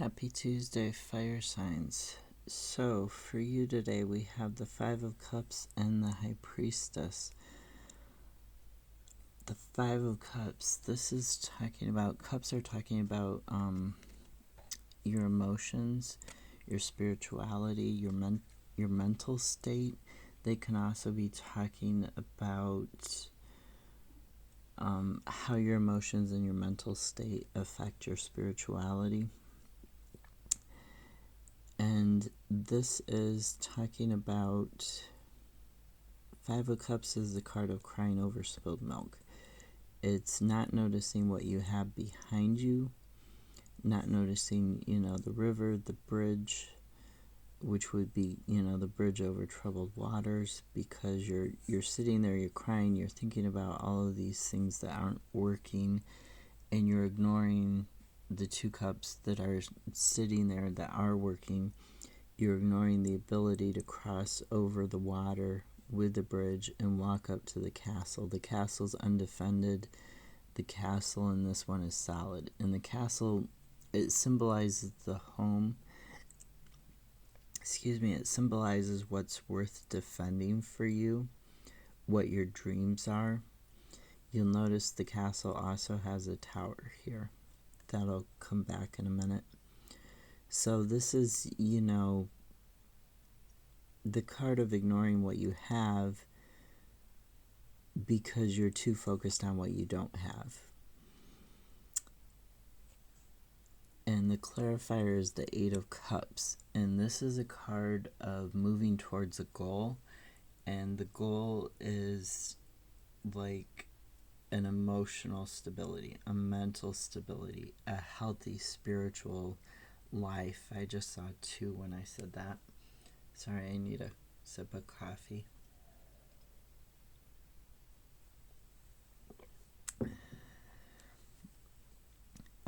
Happy Tuesday, fire signs. So, for you today, we have the Five of Cups and the High Priestess. The Five of Cups, this is talking about, cups are talking about your emotions, your spirituality, your mental state. They can also be talking about how your emotions and your mental state affect your spirituality. And this is talking about, Five of Cups is the card of crying over spilled milk. It's not noticing what you have behind you, not noticing, the river, the bridge, which would be, the bridge over troubled waters, because you're sitting there, you're crying, you're thinking about all of these things that aren't working, and you're ignoring the two cups that are sitting there that are working. You're ignoring the ability to cross over the water with the bridge and walk up to the castle. The castle's undefended. The castle in this one is solid. And the castle, it symbolizes the home. It symbolizes what's worth defending for you, what your dreams are. You'll notice the castle also has a tower here. That'll come back in a minute. So this is, the card of ignoring what you have because you're too focused on what you don't have. And the clarifier is the Eight of Cups. And this is a card of moving towards a goal. And the goal is like an emotional stability, a mental stability, a healthy spiritual life. I just saw two when I said that. Sorry, I need a sip of coffee.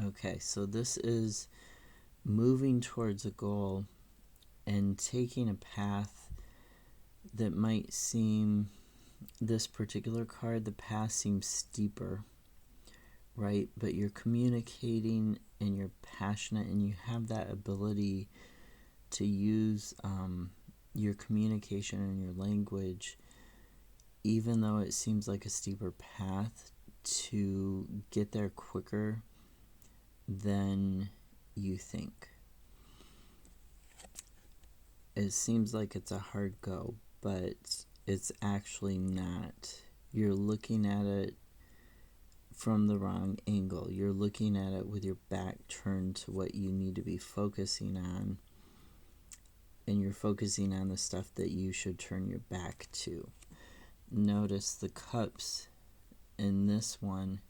Okay, so this is moving towards a goal and taking a path that might seem, this particular card, the path seems steeper, right? But you're communicating and you're passionate and you have that ability to use your communication and your language, even though it seems like a steeper path, to get there quicker than you think. It seems like it's a hard go, but it's actually not. You're looking at it from the wrong angle. You're looking at it with your back turned to what you need to be focusing on, and you're focusing on the stuff that you should turn your back to. Notice the cups in this one,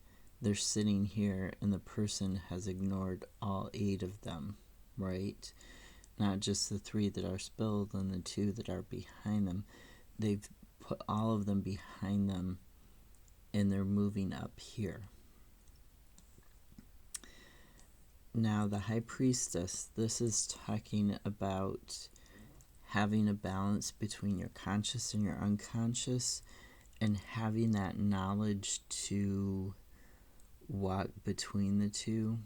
they're sitting here and the person has ignored all 8 of them, right? Not just the 3 that are spilled and the 2 that are behind them. They've put all of them behind them and they're moving up here. Now the High Priestess, this is talking about having a balance between your conscious and your unconscious, and having that knowledge to walk between the two,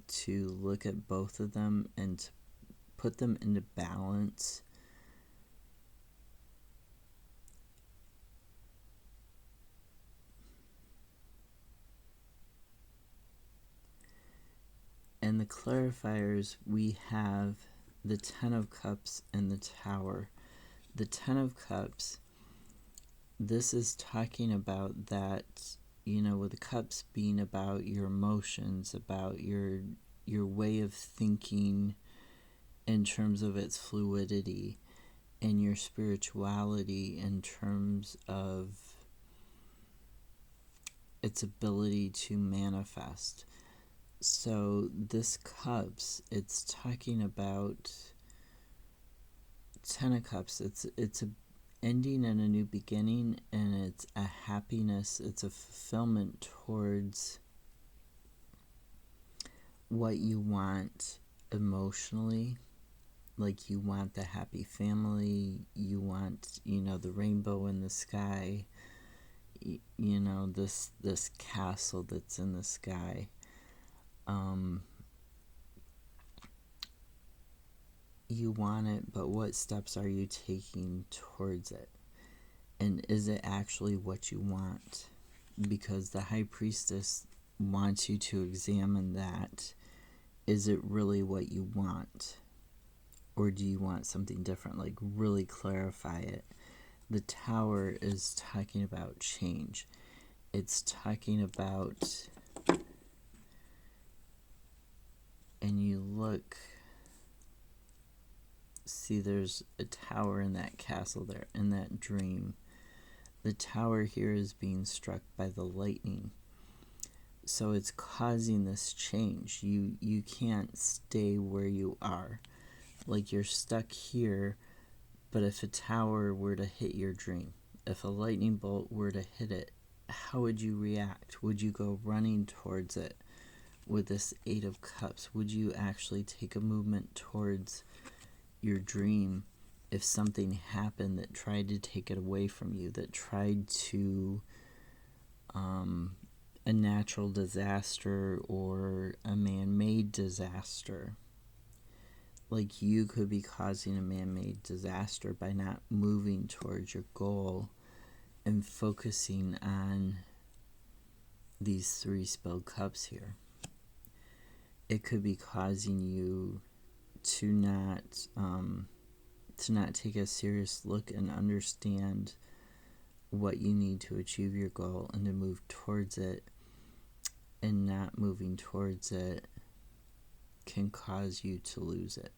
to look at both of them and to put them into balance. And the clarifiers, we have the Ten of Cups and the Tower. The Ten of Cups, this is talking about that, with the cups being about your emotions, about your way of thinking in terms of its fluidity, and your spirituality in terms of its ability to manifest. So this cups, it's talking about Ten of Cups. It's a ending and a new beginning, and it's a happiness, it's a fulfillment towards what you want emotionally. Like, you want the happy family, you want, the rainbow in the sky, this castle that's in the sky. you want it, but what steps are you taking towards it? And is it actually what you want? Because the High Priestess wants you to examine that. Is it really what you want? Or do you want something different? Like, really clarify it. The Tower is talking about change. It's talking about, and you look, see there's a tower in that castle there, in that dream. The tower here is being struck by the lightning. So it's causing this change. You can't stay where you are. Like, you're stuck here, but if a tower were to hit your dream, if a lightning bolt were to hit it, how would you react? Would you go running towards it with this Eight of Cups? Would you actually take a movement towards your dream if something happened that tried to take it away from you, that tried to, a natural disaster or a man-made disaster? Like, you could be causing a man-made disaster by not moving towards your goal and focusing on these 3 spilled cups here. It could be causing you to not take a serious look and understand what you need to achieve your goal and to move towards it, and not moving towards it can cause you to lose it.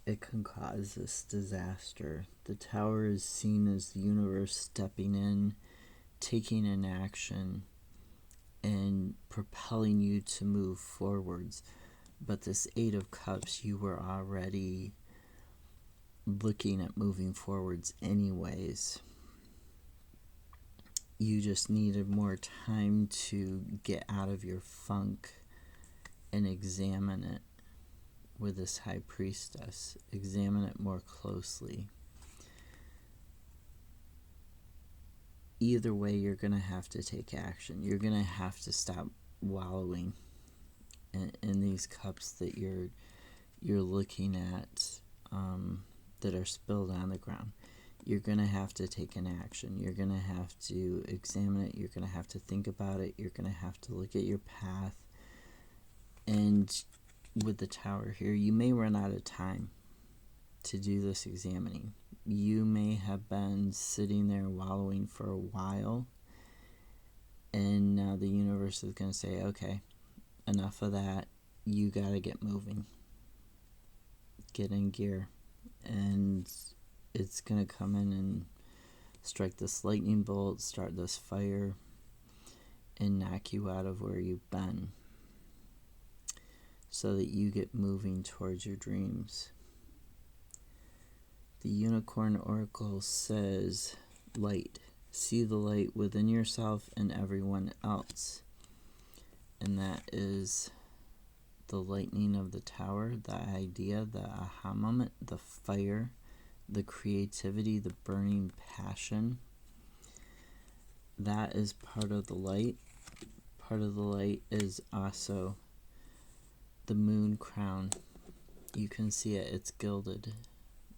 It can cause this disaster. The Tower is seen as the universe stepping in, taking an action, and propelling you to move forwards. But this Eight of Cups, you were already looking at moving forwards anyways. You just needed more time to get out of your funk and examine it with this High Priestess. Examine it more closely. Either way, you're going to have to take action. You're going to have to stop wallowing in these cups that you're looking at, that are spilled on the ground. You're going to have to take an action. You're going to have to examine it. You're going to have to think about it. You're going to have to look at your path. And with the Tower here, you may run out of time to do this examining. You may have been sitting there wallowing for a while, and now the universe is going to say, okay, enough of that. You got to get moving. Get in gear. And it's going to come in and strike this lightning bolt, start this fire, and knock you out of where you've been, so that you get moving towards your dreams. The Unicorn Oracle says, light. See the light within yourself and everyone else. And that is the lightning of the Tower, the idea, the aha moment, the fire, the creativity, the burning passion. That is part of the light. Part of the light is also the moon crown. You can see it, it's gilded.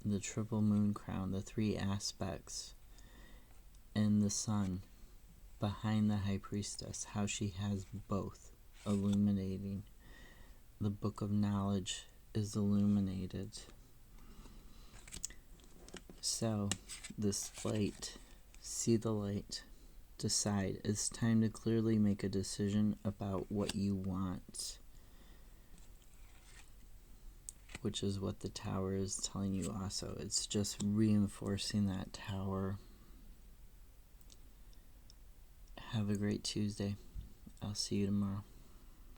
The triple moon crown, the 3 aspects, and the sun behind the High Priestess, how she has both illuminating. The book of knowledge is illuminated. So, this light, see the light, decide. It's time to clearly make a decision about what you want, which is what the Tower is telling you also. It's just reinforcing that Tower. Have a great Tuesday. I'll see you tomorrow.